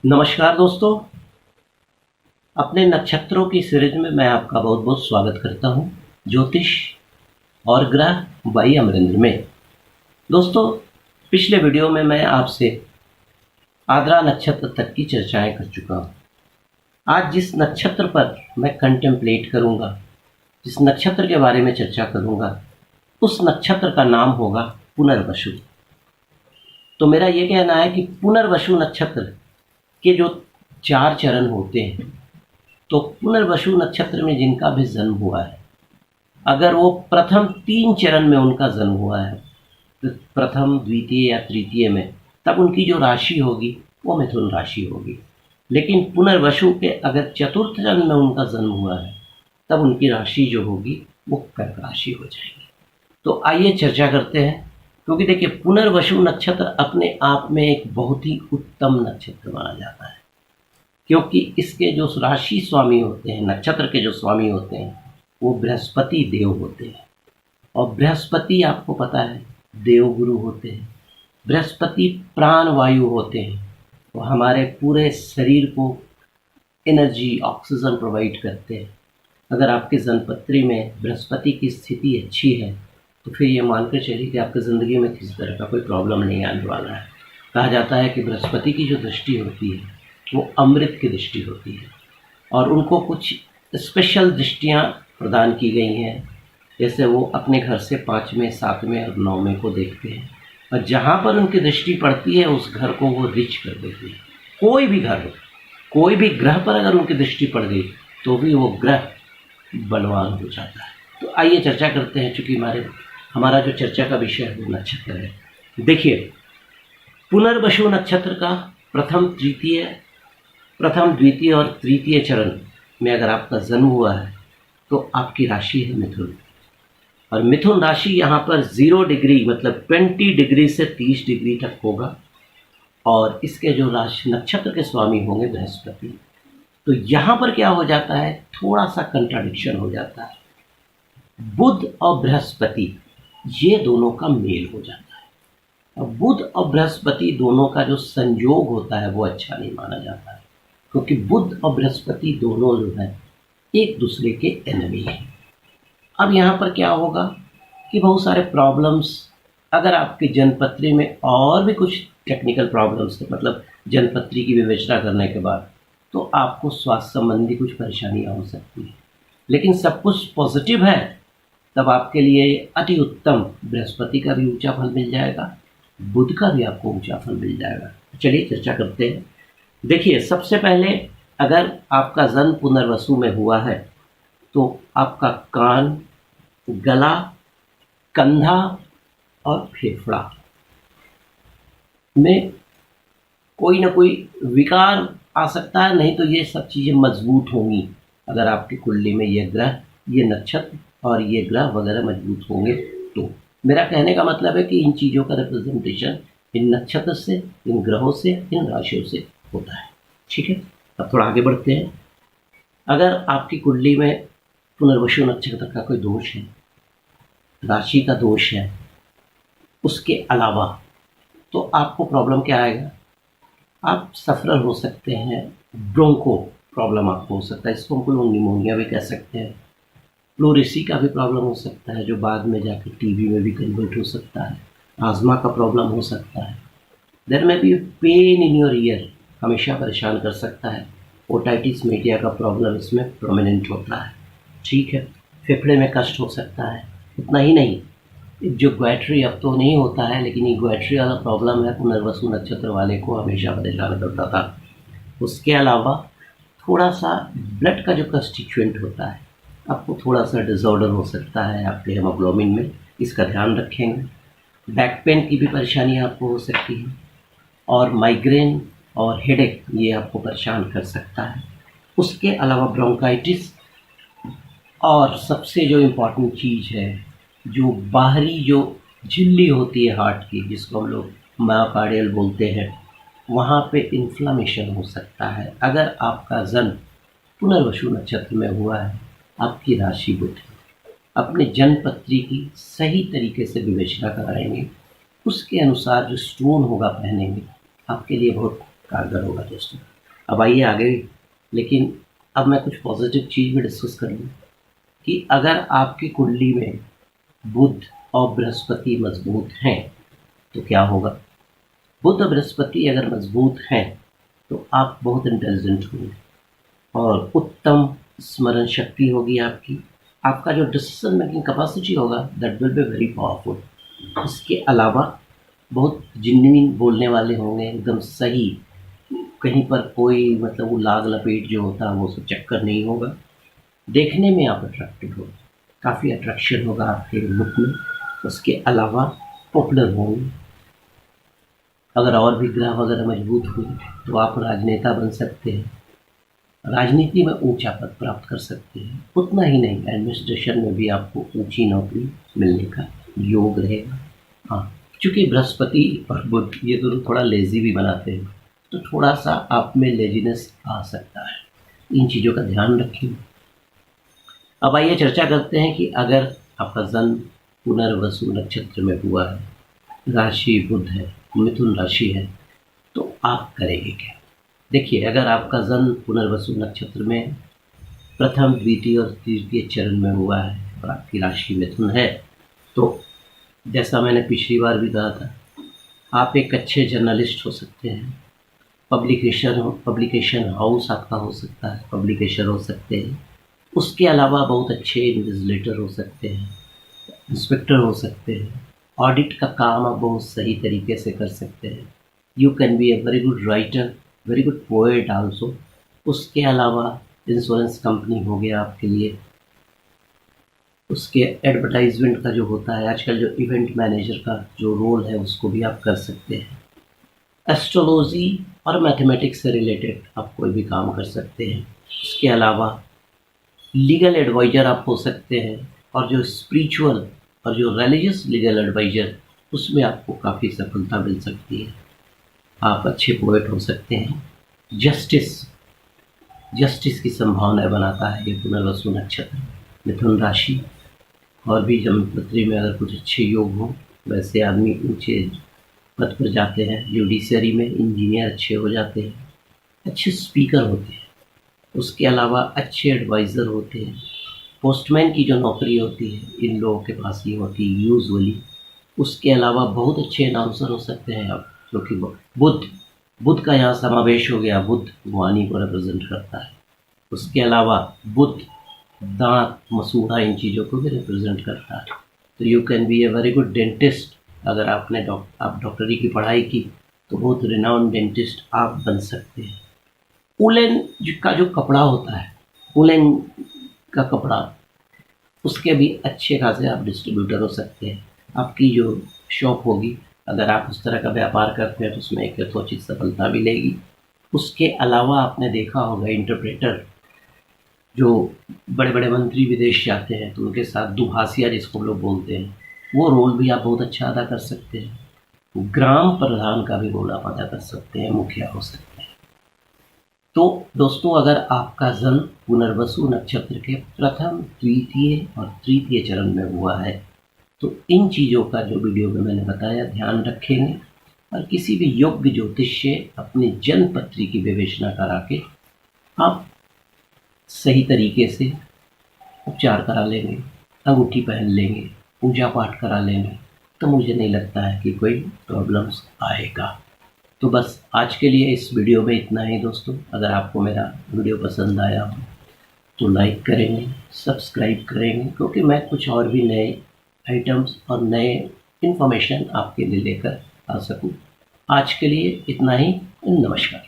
नमस्कार दोस्तों, अपने नक्षत्रों की सीरीज में मैं आपका बहुत बहुत स्वागत करता हूं। ज्योतिष और ग्रह बाई अमरेंद्र में। दोस्तों, पिछले वीडियो में मैं आपसे आद्रा नक्षत्र तक की चर्चाएं कर चुका हूं। आज जिस नक्षत्र पर मैं कंटेम्पलेट करूंगा, जिस नक्षत्र के बारे में चर्चा करूंगा, उस नक्षत्र का नाम होगा पुनर्वसु। तो मेरा ये कहना है कि पुनर्वसु नक्षत्र के जो 4 चरण होते हैं, तो पुनर्वसु नक्षत्र में जिनका भी जन्म हुआ है, अगर वो प्रथम 3 चरण में उनका जन्म हुआ है, तो प्रथम, द्वितीय या तृतीय में, तब उनकी जो राशि होगी वो मिथुन राशि होगी। लेकिन पुनर्वसु के अगर चतुर्थ चरण में उनका जन्म हुआ है, तब उनकी राशि जो होगी वो कर्क राशि हो जाएगी। तो आइए चर्चा करते हैं, क्योंकि देखिए, पुनर्वसु नक्षत्र अपने आप में एक बहुत ही उत्तम नक्षत्र माना जाता है, क्योंकि इसके जो राशि स्वामी होते हैं, नक्षत्र के जो स्वामी होते हैं, वो बृहस्पति देव होते हैं। और बृहस्पति आपको पता है देवगुरु होते हैं। बृहस्पति प्राण वायु होते हैं, वो हमारे पूरे शरीर को एनर्जी, ऑक्सीजन प्रोवाइड करते हैं। अगर आपकी जन्मपत्री में बृहस्पति की स्थिति अच्छी है, तो फिर ये मानकर चलिए कि आपकी ज़िंदगी में किसी तरह का कोई प्रॉब्लम नहीं आने वाला है। कहा जाता है कि बृहस्पति की जो दृष्टि होती है वो अमृत की दृष्टि होती है, और उनको कुछ स्पेशल दृष्टियाँ प्रदान की गई हैं। जैसे वो अपने घर से 5वें, 7वें और 9वें को देखते हैं, और जहाँ पर उनकी दृष्टि पड़ती है उस घर को वो रिच कर देती है। कोई भी घर हो, कोई भी ग्रह पर अगर उनकी दृष्टि पड़ गई तो भी वो ग्रह बलवान हो जाता है। तो आइए चर्चा करते हैं, चूँकि हमारा जो चर्चा का विषय है वो नक्षत्र है। देखिए, पुनर्वसु नक्षत्र का प्रथम, द्वितीय और तृतीय चरण में अगर आपका जन्म हुआ है, तो आपकी राशि है मिथुन। और मिथुन राशि यहाँ पर 0 डिग्री मतलब 20 डिग्री से 30 डिग्री तक होगा। और इसके जो राशि नक्षत्र के स्वामी होंगे बृहस्पति। तो यहाँ पर क्या हो जाता है, थोड़ा सा कंट्राडिक्शन हो जाता है। बुध और बृहस्पति ये दोनों का मेल हो जाता है। अब बुध और बृहस्पति दोनों का जो संयोग होता है वो अच्छा नहीं माना जाता है, क्योंकि बुध और बृहस्पति दोनों जो है एक दूसरे के एनिमी हैं। अब यहाँ पर क्या होगा कि बहुत सारे प्रॉब्लम्स, अगर आपकी जन्मपत्री में और भी कुछ टेक्निकल प्रॉब्लम्स है, मतलब जन्मपत्री की विवेचना करने के बाद, तो आपको स्वास्थ्य संबंधी कुछ परेशानियाँ हो सकती हैं। लेकिन सब कुछ पॉजिटिव है, तब आपके लिए अति उत्तम बृहस्पति का भी ऊंचा फल मिल जाएगा, बुध का भी आपको ऊंचा फल मिल जाएगा। चलिए चर्चा करते हैं। देखिए, सबसे पहले अगर आपका जन्म पुनर्वसु में हुआ है, तो आपका कान, गला, कंधा और फेफड़ा में कोई ना कोई विकार आ सकता है, नहीं तो ये सब चीज़ें मजबूत होंगी। अगर आपकी कुंडली में ये ग्रह, ये नक्षत्र और ये ग्रह वगैरह मजबूत होंगे, तो मेरा कहने का मतलब है कि इन चीज़ों का रिप्रेजेंटेशन इन नक्षत्र से, इन ग्रहों से, इन राशियों से होता है। ठीक है, अब थोड़ा आगे बढ़ते हैं। अगर आपकी कुंडली में पुनर्वसु नक्षत्र का कोई दोष है, राशि का दोष है, उसके अलावा तो आपको प्रॉब्लम क्या आएगा, आप सफर हो सकते हैं, ब्रोंको प्रॉब्लम आपको हो सकता है, इसको हम लोग निमोनिया भी कह सकते हैं। प्लोरेसी का भी प्रॉब्लम हो सकता है, जो बाद में जाकर टीबी में भी कन्वर्ट हो सकता है। आज़मा का प्रॉब्लम हो सकता है। देयर में भी पेन इन योर ईयर हमेशा परेशान कर सकता है। ओटाइटिस मीडिया का प्रॉब्लम इसमें प्रोमिनेंट होता है। ठीक है, फेफड़े में कष्ट हो सकता है। उतना ही नहीं, जो ग्वैट्री अब तो नहीं होता है, लेकिन ये ग्वैट्री वाला प्रॉब्लम है, पुनर्वसु नक्षत्र वाले को हमेशा परेशान करता था। उसके अलावा थोड़ा सा ब्लड का जो कंस्टिट्यूएंट होता है, आपको थोड़ा सा डिसऑर्डर हो सकता है आपके हेमोग्लोबिन में, इसका ध्यान रखेंगे। बैक पेन की भी परेशानी आपको हो सकती है, और माइग्रेन और हेडेक ये आपको परेशान कर सकता है। उसके अलावा ब्रोंकाइटिस, और सबसे जो इम्पोर्टेंट चीज़ है, जो बाहरी जो झिल्ली होती है हार्ट की, जिसको हम लोग मायोकार्डियल बोलते हैं, वहाँ पे इन्फ्लामेशन हो सकता है। अगर आपका जन्म पुनर्वसु नक्षत्र में हुआ है, आपकी राशि बुध है, अपने जन्मपत्री की सही तरीके से विवेचना कराएंगे, उसके अनुसार जो स्टोन होगा पहनेंगे, आपके लिए बहुत कारगर होगा दोस्तों। अब आइए आगे, लेकिन अब मैं कुछ पॉजिटिव चीज़ भी डिस्कस कर लूँ कि अगर आपकी कुंडली में बुध और बृहस्पति मजबूत हैं तो क्या होगा। बुध और बृहस्पति अगर मजबूत हैं तो आप बहुत इंटेलिजेंट होंगे और उत्तम स्मरण शक्ति होगी आपकी। आपका जो डिसीजन मेकिंग कैपेसिटी होगा that will be very powerful. इसके अलावा बहुत जेन्युइन बोलने वाले होंगे, एकदम सही, कहीं पर कोई मतलब वो लाग लपेट जो होता है वो सब चक्कर नहीं होगा। देखने में आप अट्रैक्टिव होगा, काफ़ी अट्रैक्शन होगा आपके लुक में। उसके अलावा पॉपुलर होंगे। अगर और भी ग्रह वगैरह मजबूत हुए तो आप राजनेता बन सकते हैं, राजनीति में ऊंचा पद प्राप्त कर सकते हैं। उतना ही नहीं, एडमिनिस्ट्रेशन में भी आपको ऊंची नौकरी मिलने का योग रहेगा। हाँ, चूँकि बृहस्पति और बुध ये दोनों थोड़ा लेज़ी भी बनाते हैं तो थोड़ा सा आप में लेजीनेस आ सकता है। इन चीज़ों का ध्यान रखिए। अब आइए चर्चा करते हैं कि अगर आपका जन्म पुनर्वसु नक्षत्र में हुआ है, राशि बुध है, मिथुन राशि है, तो आप करेंगे क्या। देखिए, अगर आपका जन्म पुनर्वसु नक्षत्र में प्रथम, द्वितीय और तृतीय चरण में हुआ है और आपकी राशि मिथुन है, तो जैसा मैंने पिछली बार भी कहा था, आप एक अच्छे जर्नलिस्ट हो सकते हैं। पब्लिकेशन हाउस आपका हो सकता है, पब्लिकेशन हो सकते हैं। उसके अलावा बहुत अच्छे इन्विजिलेटर हो सकते हैं, इंस्पेक्टर हो सकते हैं। ऑडिट का काम आप बहुत सही तरीके से कर सकते हैं। You can be a very good writer, very good poet also. उसके अलावा इंश्योरेंस कंपनी हो गया आपके लिए, उसके एडवर्टाइजमेंट का जो होता है आजकल, जो इवेंट मैनेजर का जो रोल है उसको भी आप कर सकते हैं। एस्ट्रोलॉजी और मैथमेटिक्स से रिलेटेड आप कोई भी काम कर सकते हैं। उसके अलावा लीगल एडवाइज़र आप हो सकते हैं, और जो स्पिरिचुअल और जो रिलीजियस लीगल एडवाइज़र, उसमें आपको काफ़ी सफलता मिल सकती है। आप अच्छे पोएट हो सकते हैं। जस्टिस की संभावनाएं बनाता है ये पुनर्वसु नक्षत्र, मिथुन राशि। और भी जन्मपत्री में अगर कुछ अच्छे योग हों, वैसे आदमी ऊंचे पद पर जाते हैं। जुडिशरी में इंजीनियर अच्छे हो जाते हैं, अच्छे स्पीकर होते हैं। उसके अलावा अच्छे एडवाइज़र होते हैं। पोस्टमैन की जो नौकरी होती है इन लोगों के पास ही होती है यूजुअली। उसके अलावा बहुत अच्छे अनाउंसर हो सकते हैं आप, क्योंकि बुध का यहाँ समावेश हो गया। बुध वाणी को रिप्रेजेंट करता है। उसके अलावा बुध दांत, मसूड़ा, इन चीज़ों को भी रिप्रेजेंट करता है। तो you can be a very good dentist. अगर आपने आप डॉक्टरी की पढ़ाई की तो बहुत रिनाउंड डेंटिस्ट आप बन सकते हैं। उलेन का जो कपड़ा होता है, उलेन का कपड़ा, उसके भी अच्छे खासे आप डिस्ट्रीब्यूटर हो सकते हैं। आपकी जो शॉप होगी, अगर आप उस तरह का व्यापार करते हैं तो उसमें एक यथोचित सफलता मिलेगी। उसके अलावा आपने देखा होगा इंटरप्रेटर, जो बड़े बड़े मंत्री विदेश जाते हैं तो उनके साथ दुभाषिया जिसको हम लोग बोलते हैं, वो रोल भी आप बहुत अच्छा अदा कर सकते हैं। ग्राम प्रधान का भी रोल आप अदा कर सकते हैं, मुखिया हो सकते हैं। तो दोस्तों, अगर आपका जन्म पुनर्वसु नक्षत्र के प्रथम, द्वितीय और तृतीय चरण में हुआ है तो इन चीज़ों का जो वीडियो में मैंने बताया ध्यान रखेंगे, और किसी भी योग्य ज्योतिष से अपनी जन्म पत्री की विवेचना करा के आप सही तरीके से उपचार करा लेंगे, अंगूठी पहन लेंगे, पूजा पाठ करा लेंगे, तो मुझे नहीं लगता है कि कोई प्रॉब्लम्स आएगा। तो बस आज के लिए इस वीडियो में इतना ही दोस्तों। अगर आपको मेरा वीडियो पसंद आया हो तो लाइक करेंगे, सब्सक्राइब करेंगे, क्योंकि मैं कुछ और भी नए आइटम्स और नए इन्फॉर्मेशन आपके लिए लेकर आ सकूं। आज के लिए इतना ही। नमस्कार।